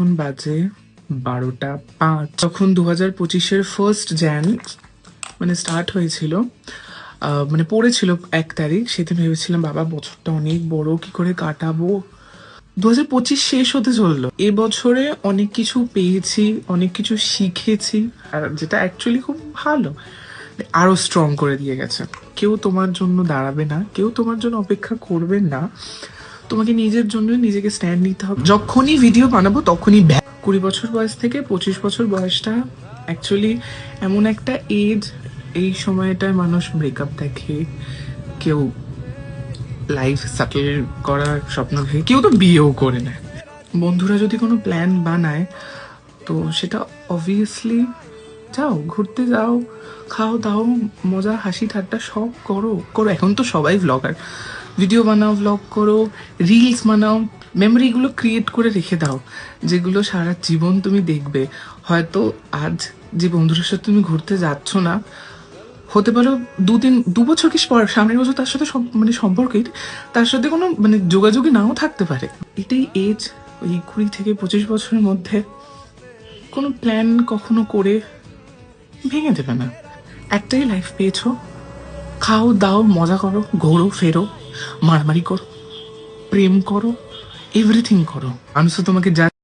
এখন বাজে 12:05। যখন 2025-এর 1st jan মানে স্টার্ট হয়েছিল, মানে পড়েছিল 1 তারিখ, সেদিন ভেবেছিলাম বাবা বছরটা অনেক বড়, কি করে কাটাবো। 2025 শেষ হতে চললো। এবছরে অনেক কিছু পেয়েছি, অনেক কিছু শিখেছি, আর যেটা অ্যাকচুয়ালি খুব ভালো, আরো স্ট্রং করে দিয়ে গেছে। কেউ তোমার জন্য দাঁড়াবে না, কেউ তোমার জন্য অপেক্ষা করবে না, তোমাকে নিজের জন্য নিজেকে স্ট্যান্ড নিতে হবে। যখনই ভিডিও বানাবো তখনই 20 বছর বয়স থেকে 25 বছর বয়সটা অ্যাকচুয়ালি এমন একটা এজ, এই সময়টায় মানুষ ব্রেকআপ দেখে, কেউ লাইফ সেটেল করার স্বপ্ন দেখে, কেউ তো বিয়েও করে নেয়। বন্ধুরা যদি কোনো প্ল্যান বানায় তো সেটা অবভিয়াসলি যাও, ঘুরতে যাও, খাও দাও, মজা হাসি ঠাট্টা সব করো করো। এখন তো সবাই ভ্লগার, ভিডিও বানাও, ভ্লগ করো, রিলস বানাও, মেমোরিগুলো ক্রিয়েট করে রেখে দাও, যেগুলো সারা জীবন তুমি দেখবে। হয়তো আজ যে বন্ধুদের সাথে তুমি ঘুরতে যাচ্ছ না, হতে পারো 2-3 বছর কি সামনের বছর তার সাথে মানে সম্পর্কে তার সাথে কোনো মানে যোগাযোগই নাও থাকতে পারে। এটাই এজ, ওই 20 থেকে 25 বছরের মধ্যে কোনো প্ল্যান কখনো করে ভেঙে দেবে না। একটাই লাইফ পেয়েছো, খাও দাও, মজা করো, ঘোরো ফেরো, মারামারি করো, প্রেম করো, এভরিথিং করো। মানুষ তো তোমাকে যা